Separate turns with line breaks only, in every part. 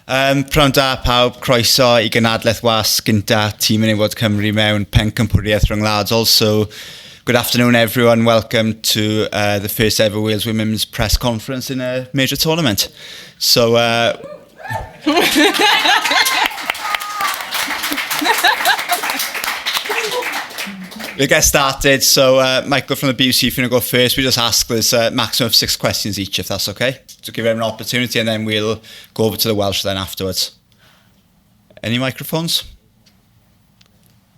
Pnawn da pawb, croeso I gynadledd wasg gynta tîm yn Aelod Cymru mewn pencampwriaeth rhwng lads. Also, good afternoon everyone, welcome to the first ever Wales Women's press conference in a major tournament. So, we'll get started. So, Michael from the BBC, if you're going to go first, we just ask there's a maximum of 6 questions each, if that's okay. To give everyone an opportunity, and then we'll go over to the Welsh then afterwards. Any microphones?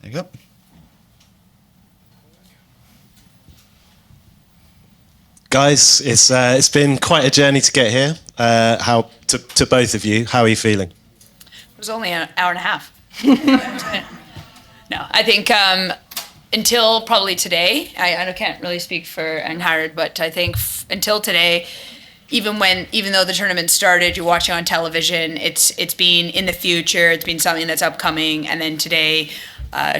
There you go.
Guys, it's been quite a journey to get here. To both of you, how are you feeling?
It was only an hour and a half. No, I think until probably today, I can't really speak for Angharad, but I think until today, even though the tournament started, you're watching on television, it's been in the future, it's been something that's upcoming, and then today,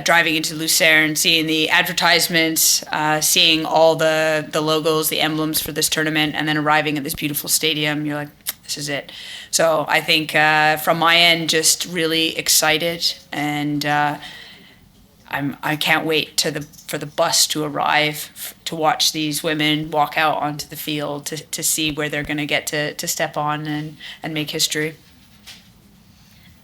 driving into Lucerne, seeing the advertisements, seeing all the logos, the emblems for this tournament, and then arriving at this beautiful stadium, you're like, this is it. So I think from my end, just really excited, and I can't wait for the bus to arrive to watch these women walk out onto the field to see where they're going to get to step on and make history.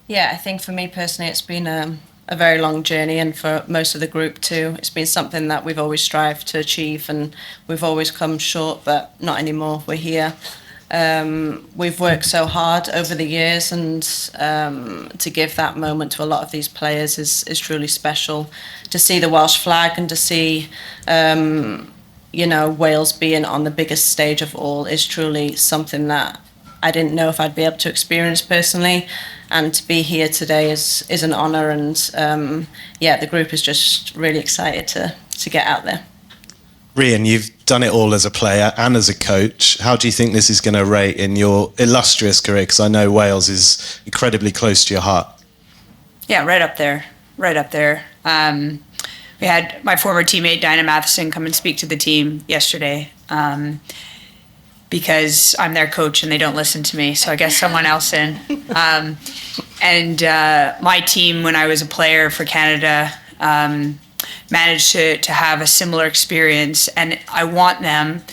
Yeah, I think for me personally, it's been a very long journey, and for most of the group too. It's been something that we've always strived to achieve, and we've always come short, but not anymore. We're here. We've worked so hard over the years, and to give that moment to a lot of these players is truly special. To see the Welsh flag and to see Wales being on the biggest stage of all is truly something that I didn't know if I'd be able to experience personally, and to be here today is an honour, and the group is just really excited to get out there.
Rhian, you've done it all as a player and as a coach. How do you think this is going to rate in your illustrious career? Because I know Wales is incredibly close to your heart.
Yeah, right up there. We had my former teammate Diana Matheson come and speak to the team yesterday because I'm their coach and they don't listen to me, so I guess someone else in. And my team, when I was a player for Canada, managed to have a similar experience, and I want them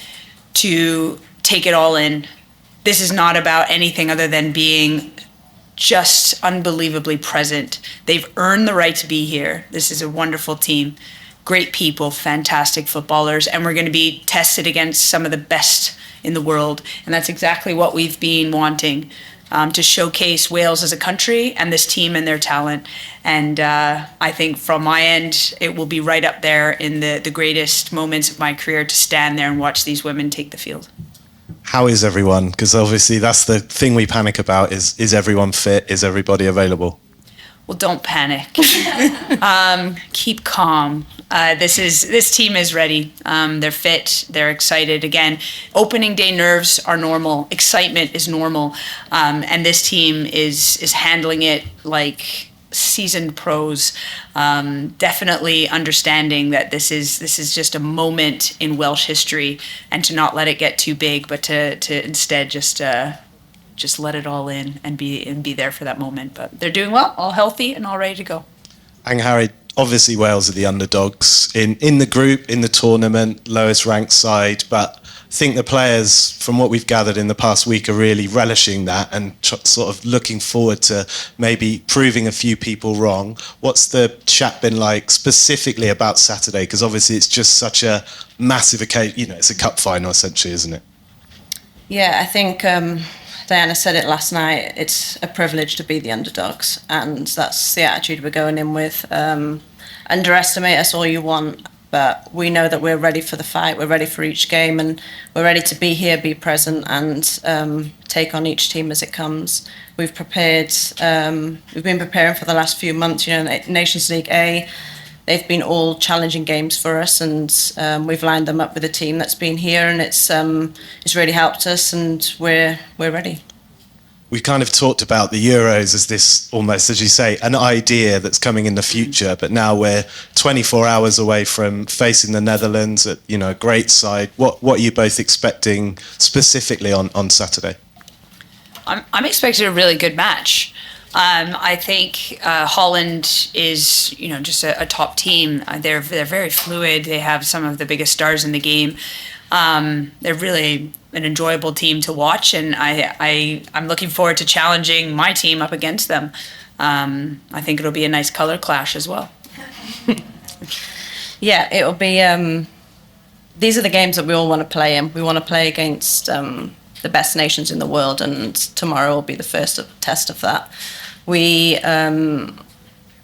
to take it all in. This is not about anything other than being just unbelievably present. They've earned the right to be here. This is a wonderful team, great people, fantastic footballers, and we're going to be tested against some of the best in the world, and that's exactly what we've been wanting. To showcase Wales as a country and this team and their talent. And I think from my end, it will be right up there in the greatest moments of my career to stand there and watch these women take the field.
How is everyone? Because obviously that's the thing we panic about is everyone fit? Is everybody available?
Well, don't panic. Keep calm. This team is ready. They're fit. They're excited. Again, opening day nerves are normal. Excitement is normal. And this team is handling it like seasoned pros. Definitely understanding that this is just a moment in Welsh history, and to not let it get too big, but to instead just let it all in and be there for that moment. But they're doing well, all healthy and all ready to go.
Angharad, obviously Wales are the underdogs in the group, in the tournament, lowest ranked side, but I think the players, from what we've gathered in the past week, are really relishing that and sort of looking forward to maybe proving a few people wrong. What's the chat been like specifically about Saturday? Because obviously it's just such a massive occasion, it's a cup final essentially, isn't it?
Yeah, I think Diana said it last night, it's a privilege to be the underdogs, and that's the attitude we're going in with. Underestimate us all you want, but we know that we're ready for the fight, we're ready for each game, and we're ready to be here, be present, and take on each team as it comes. We've prepared, we've been preparing for the last few months, Nations League A, they've been all challenging games for us, and we've lined them up with a team that's been here, and it's really helped us, and we're ready.
We've kind of talked about the Euros as this, almost as you say, an idea that's coming in the future, but now we're 24 hours away from facing the Netherlands at a great side. What are you both expecting specifically on Saturday?
I'm expecting a really good match. I think Holland is, just a top team. They're very fluid. They have some of the biggest stars in the game. They're really an enjoyable team to watch, and I'm looking forward to challenging my team up against them. I think it'll be a nice color clash as well.
Yeah, it'll be. These are the games that we all want to play in. We want to play against the best nations in the world, and tomorrow will be the first test of that. We are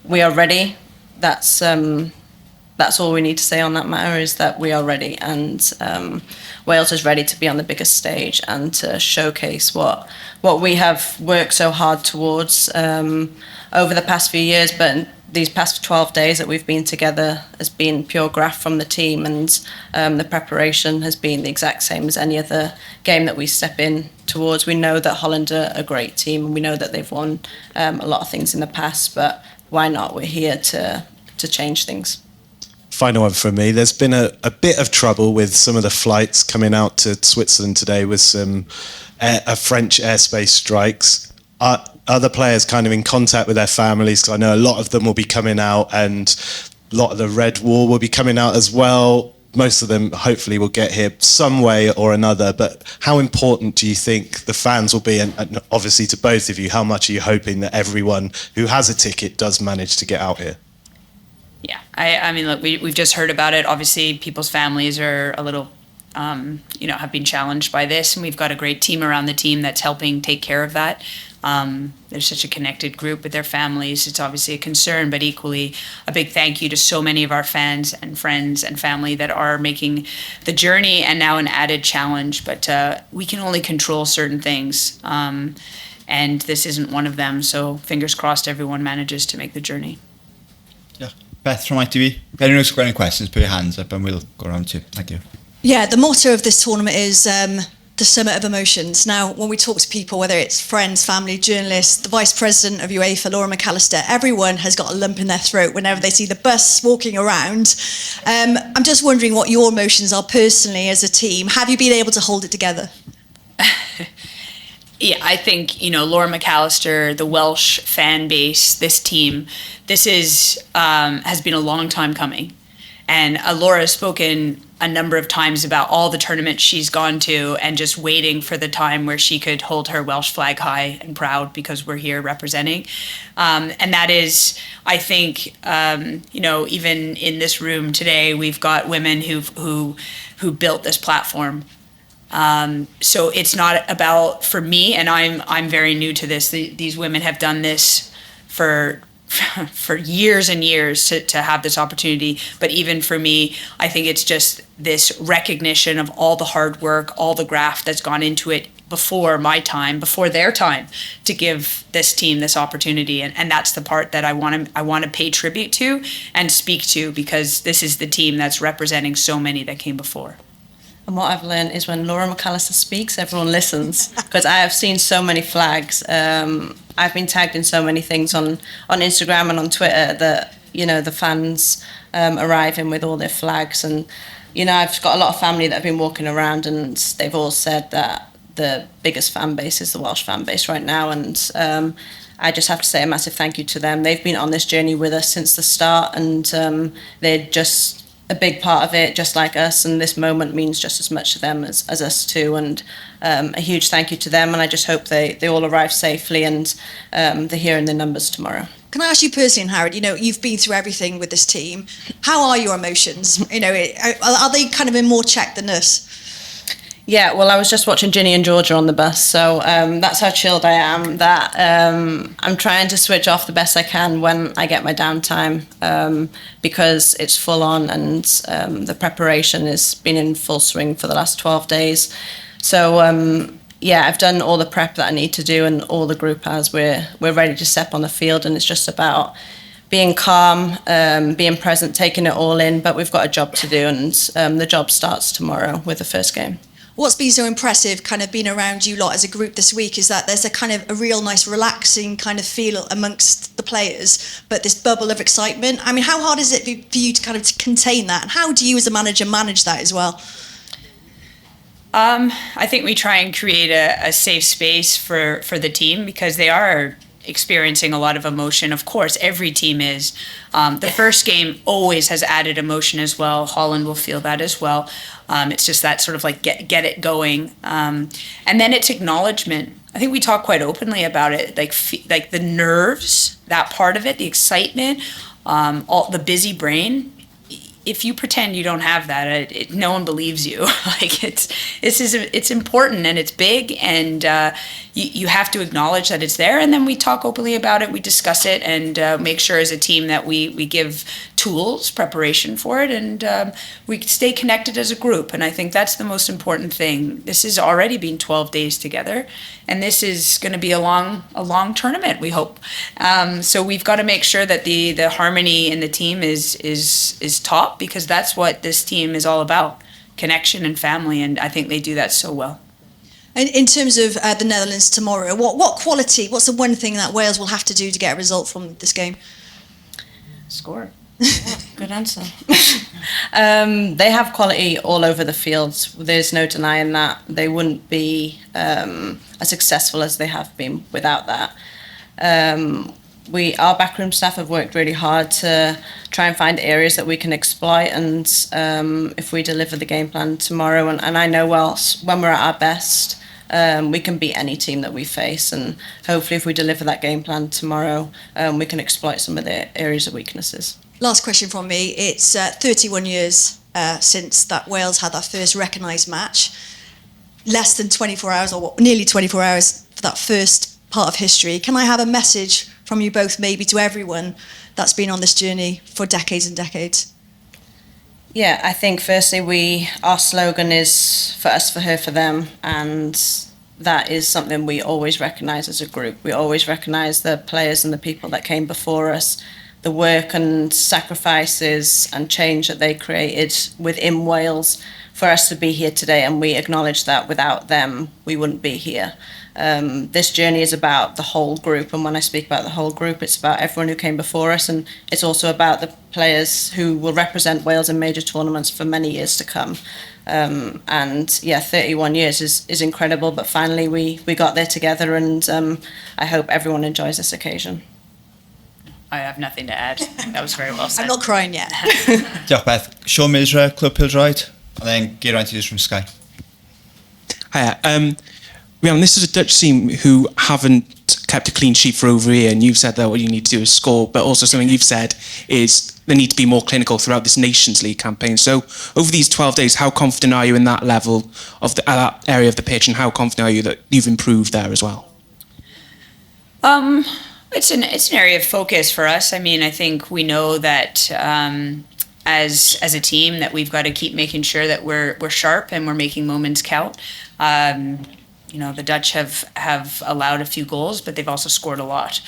ready. That's all we need to say on that matter, is that we are ready, and Wales is ready to be on the biggest stage and to showcase what we have worked so hard towards over the past few years. But these past 12 days that we've been together has been pure graft from the team, and the preparation has been the exact same as any other game that we step in towards. We know that Holland are a great team, and we know that they've won a lot of things in the past, but why not? We're here to change things.
Final one from me. There's been a bit of trouble with some of the flights coming out to Switzerland today with some French airspace strikes. Are the players kind of in contact with their families? 'Cause I know a lot of them will be coming out, and a lot of the Red Wall will be coming out as well. Most of them hopefully will get here some way or another. But how important do you think the fans will be? And obviously to both of you, how much are you hoping that everyone who has a ticket does manage to get out here?
Yeah, I mean, look, we've just heard about it. Obviously, people's families are a little, have been challenged by this, and we've got a great team around the team that's helping take care of that. They're such a connected group with their families. It's obviously a concern, but equally a big thank you to so many of our fans and friends and family that are making the journey and now an added challenge. But we can only control certain things, and this isn't one of them. So fingers crossed everyone manages to make the journey.
Yeah. Beth from ITV. If anyone's got any questions, put your hands up and we'll go around to you. Thank you.
Yeah, the motto of this tournament is the summit of emotions. Now, when we talk to people, whether it's friends, family, journalists, the Vice President of UEFA, Laura McAllister, everyone has got a lump in their throat whenever they see the bus walking around. I'm just wondering what your emotions are personally as a team. Have you been able to hold it together?
Yeah, I think, Laura McAllister, the Welsh fan base, this team, this has been a long time coming. And Laura has spoken a number of times about all the tournaments she's gone to and just waiting for the time where she could hold her Welsh flag high and proud because we're here representing. And that is, I think, even in this room today, we've got women who built this platform. So it's not about, for me, and I'm very new to this. These women have done this for years and years to have this opportunity. But even for me, I think it's just this recognition of all the hard work, all the graft that's gone into it before my time, before their time, to give this team this opportunity. And that's the part that I want to pay tribute to and speak to, because this is the team that's representing so many that came before.
And what I've learned is when Laura McAllister speaks, everyone listens, because I have seen so many flags. I've been tagged in so many things on Instagram and on Twitter that, the fans arriving with all their flags. And, I've got a lot of family that have been walking around, and they've all said that the biggest fan base is the Welsh fan base right now. And I just have to say a massive thank you to them. They've been on this journey with us since the start, and they're just a big part of it, just like us, and this moment means just as much to them as us too. And a huge thank you to them, and I just hope they all arrive safely and they're here in the numbers tomorrow.
Can I ask you personally, Angharad, you've been through everything with this team. How are your emotions? Are they kind of in more check than us?
Yeah, well, I was just watching Ginny and Georgia on the bus, so that's how chilled I am. That I'm trying to switch off the best I can when I get my downtime, because it's full on, and the preparation has been in full swing for the last 12 days. So I've done all the prep that I need to do, and all the group has. We're ready to step on the field, and it's just about being calm, being present, taking it all in. But we've got a job to do, and the job starts tomorrow with the first game.
What's been so impressive kind of being around you lot as a group this week is that there's a kind of a real nice relaxing kind of feel amongst the players, but this bubble of excitement. I mean, how hard is it for you to kind of contain that? And how do you as a manager manage that as well?
I think we try and create a safe space for the team because they are experiencing a lot of emotion. Of course, every team is. The first game always has added emotion as well. Holland will feel that as well. It's just that sort of like get it going. And then it's acknowledgement. I think we talk quite openly about it, like the nerves, that part of it, the excitement, all the busy brain. If you pretend you don't have that, no one believes you. Like it's important and it's big, and you have to acknowledge that it's there. And then we talk openly about it. We discuss it and make sure as a team that we give tools, preparation for it, and we stay connected as a group. And I think that's the most important thing. This has already been 12 days together, and this is going to be a long tournament, we hope. So we've got to make sure that the harmony in the team is top, because that's what this team is all about, connection and family, and I think they do that so well.
And in terms of the Netherlands tomorrow, what's the one thing that Wales will have to do to get a result from this game?
Score.
Good answer. They have quality all over the field. There's no denying that. They wouldn't be as successful as they have been without that. Our backroom staff have worked really hard to try and find areas that we can exploit, and if we deliver the game plan tomorrow, and I know when we're at our best, we can beat any team that we face, and hopefully if we deliver that game plan tomorrow, we can exploit some of the areas of weaknesses.
Last question from me. It's 31 years since that Wales had that first recognised match. Less than 24 hours, or nearly 24 hours for that first part of history. Can I have a message from you both, maybe to everyone that's been on this journey for decades and decades?
Yeah, I think firstly our slogan is for us, for her, for them, and that is something we always recognise as a group. We always recognise the players and the people that came before us, the work and sacrifices and change that they created within Wales for us to be here today, and we acknowledge that without them we wouldn't be here. This journey is about the whole group, and when I speak about the whole group, it's about everyone who came before us, and it's also about the players who will represent Wales in major tournaments for many years to come. And yeah, 31 years is incredible, but finally we got there together, and I hope everyone enjoys this occasion.
I have nothing to add. That was very well said.
I'm not crying yet.
Diolch Beth. Sean Misra, Club Pildroed, and then Geraint Hughes from Sky.
Hiya. Rhian, this is a Dutch team who haven't kept a clean sheet for over a year, and you've said that what you need to do is score, but also something you've said is they need to be more clinical throughout this Nations League campaign. So over these 12 days, how confident are you in that level of that area of the pitch, and how confident are you that you've improved there as well?
It's an area of focus for us. I mean, I think we know that as a team that we've got to keep making sure that we're sharp and we're making moments count. The Dutch have allowed a few goals, but they've also scored a lot.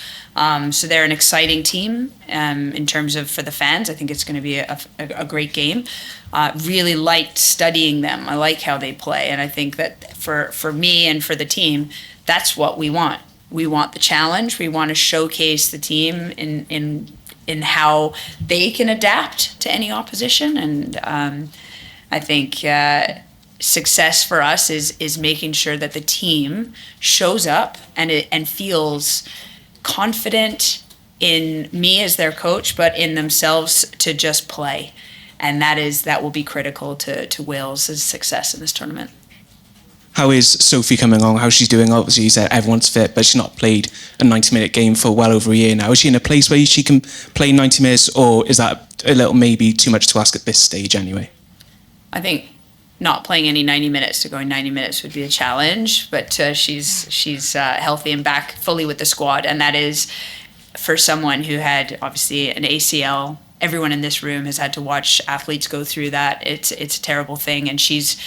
So they're an exciting team in terms of for the fans. I think it's going to be a great game. Really liked studying them. I like how they play, and I think that for me and for the team, that's what we want. We want the challenge. We want to showcase the team in how they can adapt to any opposition, and I think success for us is making sure that the team shows up and feels confident in me as their coach, but in themselves to just play, and that will be critical to Wales' success in this tournament.
How is Sophie coming along? How's she doing? Obviously, you said everyone's fit, but she's not played a 90-minute game for well over a year now. Is she in a place where she can play 90 minutes, or is that a little maybe too much to ask at this stage anyway?
I think not playing any 90 minutes to going 90 minutes would be a challenge, but she's healthy and back fully with the squad, and that is for someone who had obviously an ACL. Everyone in this room has had to watch athletes go through that. It's a terrible thing, and she's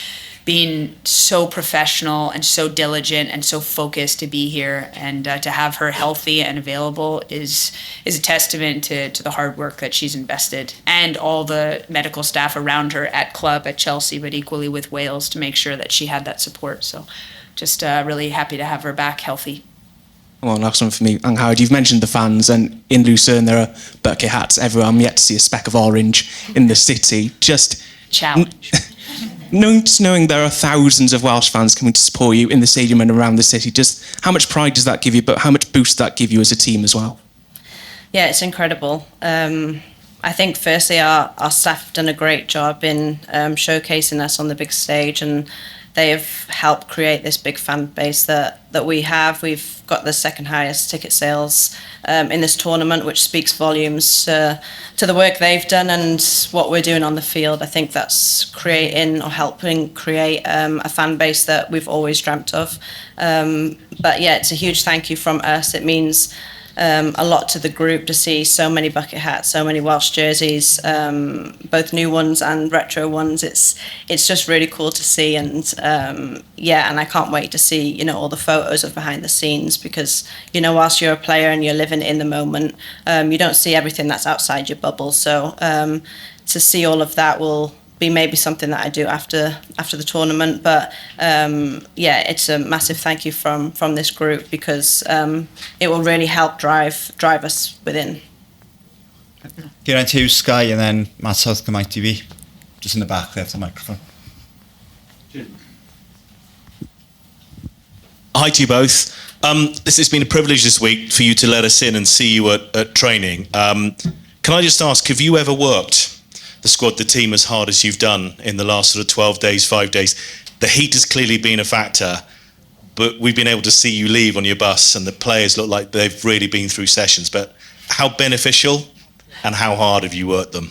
being so professional and so diligent and so focused to be here, and to have her healthy and available is a testament to the hard work that she's invested, and all the medical staff around her at club, at Chelsea, but equally with Wales, to make sure that she had that support. So just really happy to have her back healthy.
Well, last one for me. Angharad, you've mentioned the fans, and in Lucerne there are bucket hats everywhere. I'm yet to see a speck of orange in the city. Just
challenge.
Knowing there are thousands of Welsh fans coming to support you in the stadium and around the city, just how much pride does that give you, but how much boost does that give you as a team as well?
Yeah, it's incredible. I think firstly our staff have done a great job in showcasing us on the big stage, and they have helped create this big fan base that we have. We've got the second highest ticket sales in this tournament, which speaks volumes to the work they've done and what we're doing on the field. I think that's creating or helping create a fan base that we've always dreamt of. But yeah, it's a huge thank you from us. It means a lot to the group to see so many bucket hats, so many Welsh jerseys, both new ones and retro ones. It's just really cool to see, and and I can't wait to see all the photos of behind the scenes, because whilst you're a player and you're living in the moment, you don't see everything that's outside your bubble. So to see all of that will be maybe something that I do after the tournament, but it's a massive thank you from this group, because it will really help drive us within.
Geraint Hughes, Sky, and then Matt Southcombe, ITV, just in the back there, the microphone.
Hi to you both. This has been a privilege this week for you to let us in and see you at training. Can I just ask, have you ever worked the squad, the team, as hard as you've done in the last sort of 12 days, 5 days? The heat has clearly been a factor, but we've been able to see you leave on your bus and the players look like they've really been through sessions. But how beneficial and how hard have you worked them?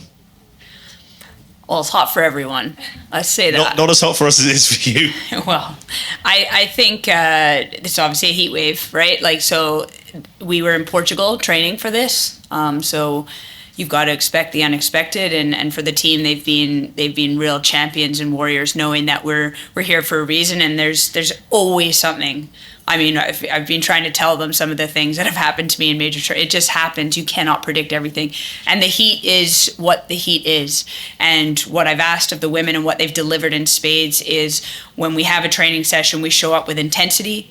Well, it's hot for everyone. I say that.
Not as hot for us as it is for you.
Well, I think it's obviously a heat wave, right? So we were in Portugal training for this. So you've got to expect the unexpected, and for the team, they've been real champions and warriors, knowing that we're here for a reason, and there's always something. I mean, I've been trying to tell them some of the things that have happened to me in major it just happens. You cannot predict everything, and the heat is what the heat is. And what I've asked of the women and what they've delivered in spades is, when we have a training session, we show up with intensity.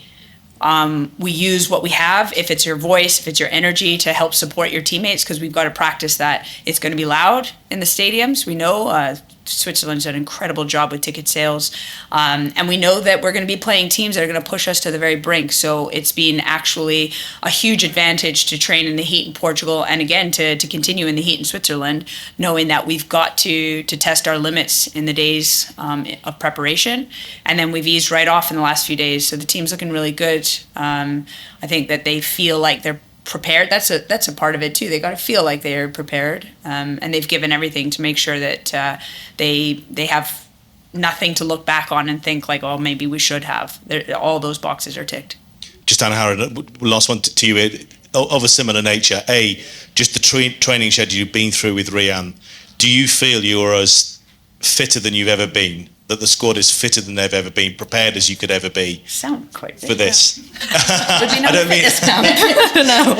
We use what we have, if it's your voice, if it's your energy, to help support your teammates, because we've got to practice that. It's going to be loud in the stadiums. We know Switzerland's done an incredible job with ticket sales. And we know that we're going to be playing teams that are going to push us to the very brink. So it's been actually a huge advantage to train in the heat in Portugal, and again, to continue in the heat in Switzerland, knowing that we've got to test our limits in the days of preparation. And then we've eased right off in the last few days. So the team's looking really good. I think that they feel like they're prepared. That's a part of it too. They got to feel like they're prepared, and they've given everything to make sure that they have nothing to look back on and think like, oh, maybe we should have. All those boxes are ticked.
Just Angharad, last one to you, of a similar nature. Just the training schedule you've been through with Rhian. Do you feel you're as fitter than you've ever been? That the squad is fitter than they've ever been, prepared as you could ever be
Sound quite
for this?
Would we not discount? No.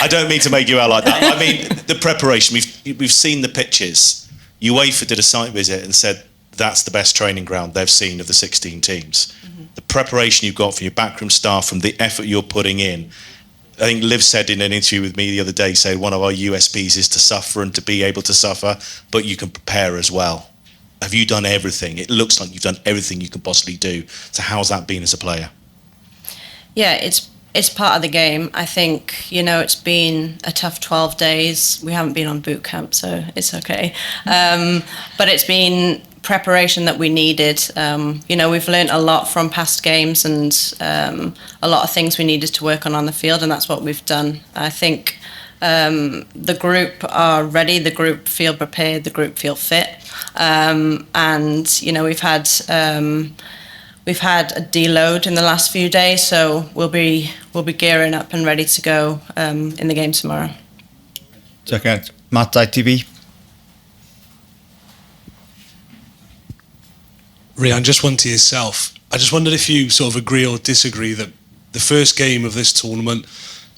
I don't mean to make you out like that. I mean the preparation. We've seen the pitches. UEFA did a site visit and said that's the best training ground they've seen of the 16 teams. Mm-hmm. The preparation you've got from your backroom staff, from the effort you're putting in. I think Liv said in an interview with me the other day, one of our USPs is to suffer and to be able to suffer, but you can prepare as well. Have you done everything? It looks like you've done everything you can possibly do. So how's that been as a player?
Yeah, it's part of the game. I think, it's been a tough 12 days. We haven't been on boot camp, so it's okay. But it's been preparation that we needed. We've learned a lot from past games, and a lot of things we needed to work on the field, and that's what we've done. I think the group are ready, the group feel prepared, the group feel fit, and we've had a deload in the last few days, so we'll be gearing up and ready to go in the game tomorrow.
Second, Matt, ITV.
Rhian, just one to yourself. I just wondered if you sort of agree or disagree that the first game of this tournament,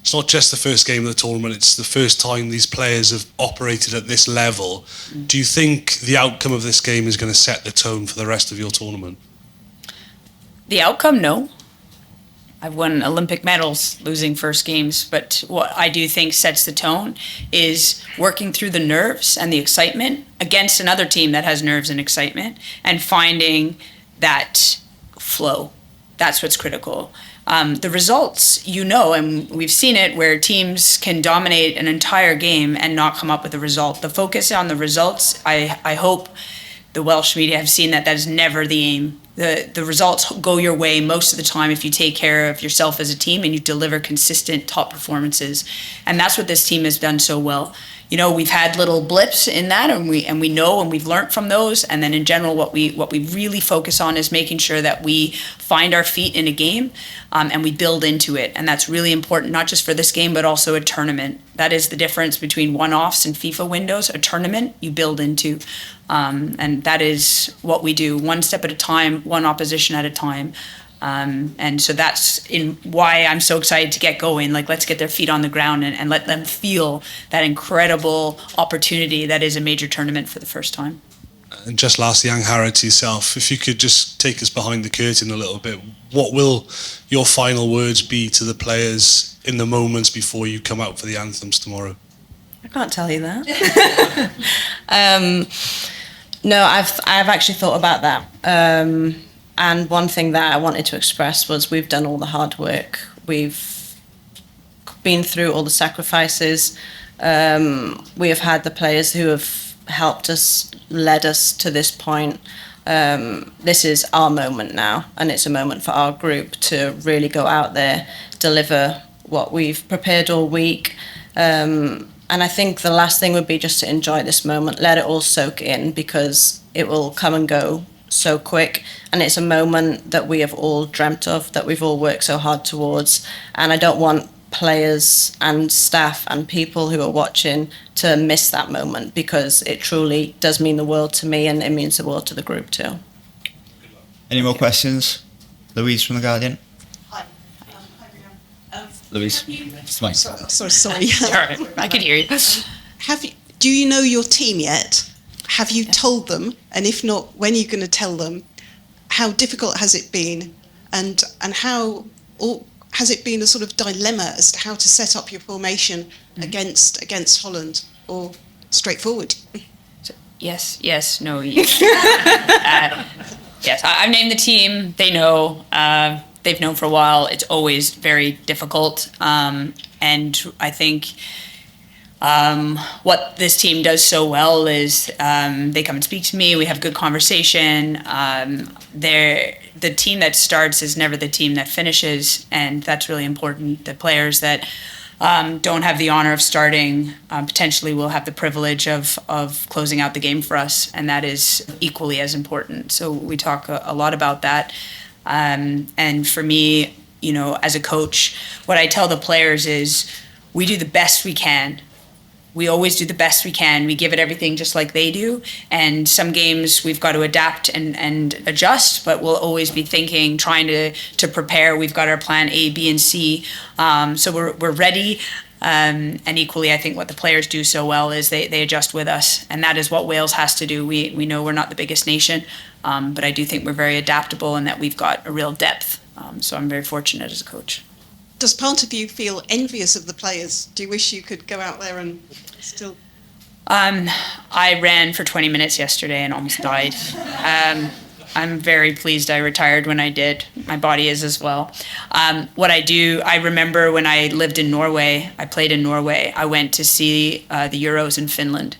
it's not just the first game of the tournament, it's the first time these players have operated at this level. Do you think the outcome of this game is going to set the tone for the rest of your tournament?
The outcome, no. I've won Olympic medals losing first games, but what I do think sets the tone is working through the nerves and the excitement against another team that has nerves and excitement and finding that flow. That's what's critical. The results, and we've seen it where teams can dominate an entire game and not come up with a result. The focus on the results, I hope the Welsh media have seen that is never the aim. The results go your way most of the time if you take care of yourself as a team and you deliver consistent top performances. And that's what this team has done so well. We've had little blips in that, and we know and we've learned from those. And then in general, what we really focus on is making sure that we find our feet in a game, and we build into it. And that's really important, not just for this game, but also a tournament. That is the difference between one-offs and FIFA windows. A tournament you build into, and that is what we do, one step at a time, one opposition at a time. And so that's why I'm so excited to get going. Let's get their feet on the ground and let them feel that incredible opportunity that is a major tournament for the first time.
And just lastly, Angharad, to yourself, if you could just take us behind the curtain a little bit, what will your final words be to the players in the moments before you come out for the anthems tomorrow?
I can't tell you that. No, I've actually thought about that. And one thing that I wanted to express was we've done all the hard work. We've been through all the sacrifices. We have had the players who have helped us, led us to this point. This is our moment now, and it's a moment for our group to really go out there, deliver what we've prepared all week. And I think the last thing would be just to enjoy this moment, let it all soak in, because it will come and go so quick, and it's a moment that we have all dreamt of, that we've all worked so hard towards. And I don't want players and staff and people who are watching to miss that moment, because it truly does mean the world to me, and it means the world to the group too.
Any more questions? Louise from The Guardian.
Hi,
Louise, it's mine.
Sorry.
All right, I can hear you.
Do you know your team yet? Have you told them? And if not, when are you going to tell them? How difficult has it been? And how, or has it been a sort of dilemma as to how to set up your formation against Holland, or straightforward?
Yes, no. Yes, I've named the team. They know. They've known for a while. It's always very difficult. And I think what this team does so well is they come and speak to me. We have good conversation. The team that starts is never the team that finishes, and that's really important. The players that don't have the honor of starting potentially will have the privilege of closing out the game for us, and that is equally as important. So we talk a lot about that. And for me, as a coach, what I tell the players is we do the best we can. We always do the best we can. We give it everything just like they do. And some games we've got to adapt and adjust, but we'll always be thinking, trying to prepare. We've got our plan A, B, and C. So we're ready. And equally, I think what the players do so well is they adjust with us. And that is what Wales has to do. We know we're not the biggest nation, but I do think we're very adaptable and that we've got a real depth. So I'm very fortunate as a coach.
Does part of you feel envious of the players? Do you wish you could go out there and still...
I ran for 20 minutes yesterday and almost died. I'm very pleased I retired when I did. My body is as well. What I do, I remember when I lived in Norway, I played in Norway, I went to see the Euros in Finland,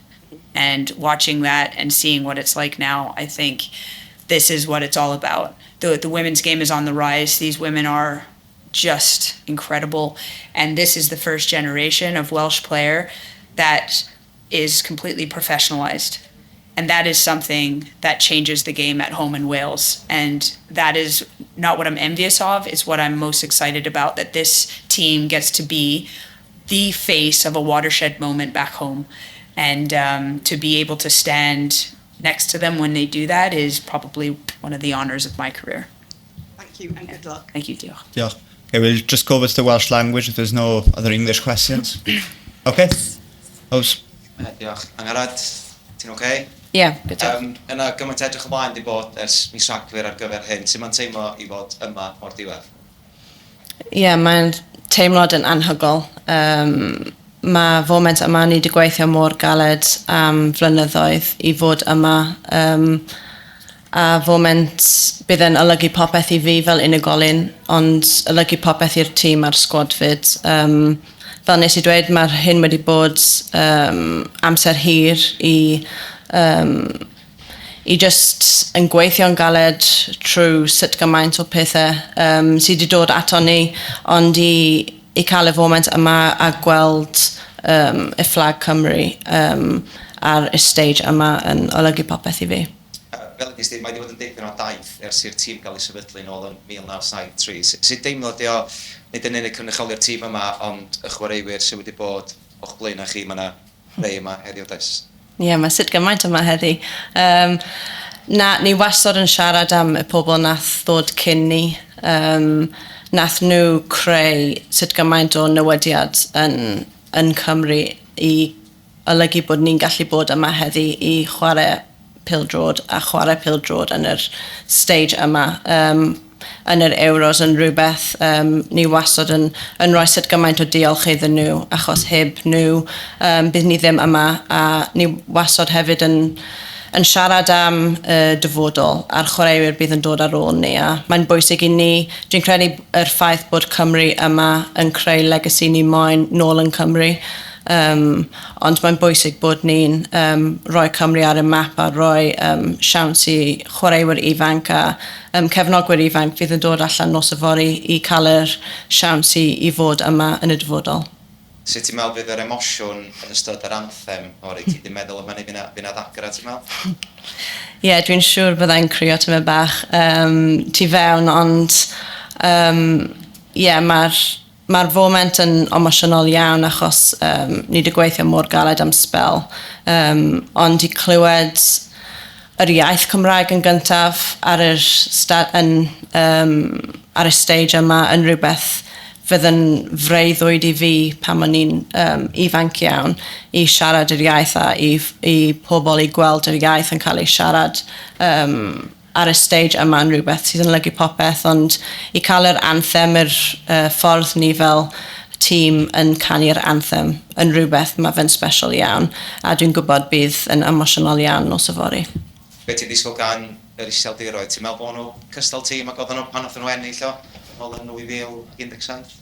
and watching that and seeing what it's like now, I think this is what it's all about. The women's game is on the rise. These women are just incredible, and this is the first generation of Welsh player that is completely professionalized, and that is something that changes the game at home in Wales, and that is not what I'm envious of. It's what I'm most excited about, that this team gets to be the face of a watershed moment back home, and to be able to stand next to them when they do that is probably one of the honors of my career.
Thank you and good luck.
Thank you, Diolch.
Yeah. Okay, we'll just go over to the Welsh language if there's no other English questions. Okay. Oes.
Diolch. Angharad, ti'n okay?
Yeah, good job.
Yna gymaint edrych ymlaen di bod ers mis Rhagfyr ar gyfer hyn. Sut mae'n teimlo i fod yma o'r diwedd?
Ie, mae'n teimlad yn anhygol. Mae foment yma ni wedi gweithio mor galed am flynyddoedd i fod yma. A foment bydd yn olygu popeth i fi fel unigolyn, ond olygu popeth i'r tîm a'r sgwad fyd. Fel nes i dweud, mae'r hyn wedi bod amser hir i just yn gweithio'n galed trwy sut gymaint o pethau sydd wedi dod ato ni, ond i cael y foment yma a gweld y fflag Cymru ar y stage yma yn olygu popeth i fi.
Fel ydych chi, mae wedi bod yn dipyn o daith ers i'r tîm gael ei sefydlu nôl yn 1973. Sut deimlo ydi o, nid yn unig cynrychioli'r tîm yma, ond y chwaraewyr sydd wedi bod o'ch blaen chi, mae yna rhai yma heddiw does?
Ie, mae sut gymaint yma heddi. Ni wastad yn siarad am y pobl nath ddod cyn ni. Nath nhw creu sut gymaint o newyddiad yn Cymru i olygu bod ni'n gallu bod yma heddi i chwarae pildrod a chwarae pildrod yn yr stage yma. Yn yr Euros yn rhywbeth ni wastad yn rhoi sut gymaint o diolch iddyn nhw, achos heb nhw bydd ni ddim yma, a ni wastad hefyd yn siarad am dyfodol a'r chwaraewyr bydd yn dod ar ôl ni, a mae'n bwysig i ni. Dwi'n credu yr ffaith bod Cymru yma yn creu legacy ni moyn nôl yn Cymru. Ond mae'n bwysig bod ni'n rhoi Cymru ar y map a rhoi siawns i chwaraewyr ifanc a cefnogwyr ifanc fydd yn dod allan nos y fori i cael yr siawns i fod yma yn y dyfodol.
Sut ti'n meddwl fydd yr emosiwn yn ystod yr anthem, Ori? Ti wedi meddwl yma neu fydd na ddagara, ti'n meddwl?
Ie, dwi'n siŵr byddai'n crio tyma bach tu fewn, ond mae'r foment yn emosiynol iawn achos ni wedi gweithio mor galed am spel, ond i clywed yr iaith Cymraeg yn gyntaf ar y stage yma yn rhywbeth fydd yn freuddwyd i fi pan o'n i'n ifanc iawn i siarad yr iaith a i pobl i gweld yr iaith yn cael ei siarad ar y stage yma yn rhywbeth sydd yn lygu popeth, ond i cael yr anthem, yr ffordd ni fel tîm yn canu'r anthem yn rhywbeth mae fe'n special iawn, a dwi'n gwybod bydd yn emosiynol iawn nos y fori.
Be ti'n disgwyl gan yr iseldiroedd? Ti'n meddwl bod nhw cystal tîm ac oedden nhw pan oedden nhw ennill o ôl yn 2017?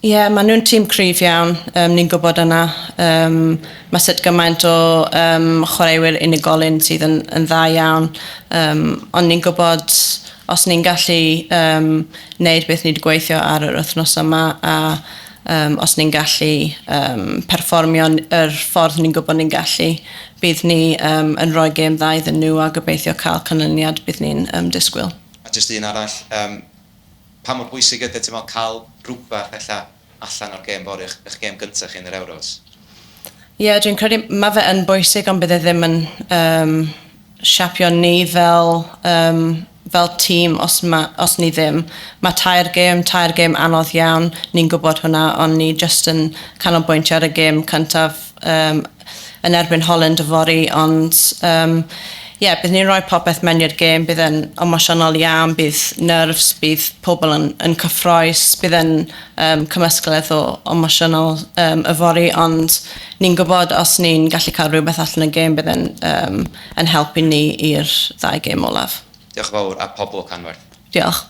Ie, maen nhw'n tîm cryf iawn, ni'n gwybod yna. Mae sut gymaint o chwaraewyr unigolyn sydd yn dda iawn, ond ni'n gwybod os ni'n gallu wneud beth ni wedi gweithio ar yr wythnos yma, a os ni'n gallu perfformio yr ffordd ni'n gwybod ni'n gallu, bydd ni yn rhoi gêm dda iddyn nhw a gobeithio cael canlyniad bydd ni'n disgwyl.
A jyst un arall, pa mor bwysig ydy ti'n meddwl cael rhywbeth allan o'r gêm fory, eich gêm gyntaf chi yn yr Euros?
Ie, dwi'n credu mae fe yn bwysig, ond bydd e ddim yn siapio ni fel tîm os ni ddim. Mae tair gêm anodd iawn, ni'n gwybod hwnna, ond ni jyst yn canolbwyntio ar y gêm cyntaf yn erbyn Holland y fori, ond bydd ni'n rhoi popeth mewn i'r gêm, bydd yn emosiynol iawn, bydd nerfs, bydd pobl yn cyffroes, bydd yn cymysgledd o emosiynol y fori, ond ni'n gwybod os ni'n gallu cael rhywbeth allan y gêm, bydd yn helpu ni i'r ddau gêm olaf.
Diolch yn fawr, a poblwch anwerth.
Diolch.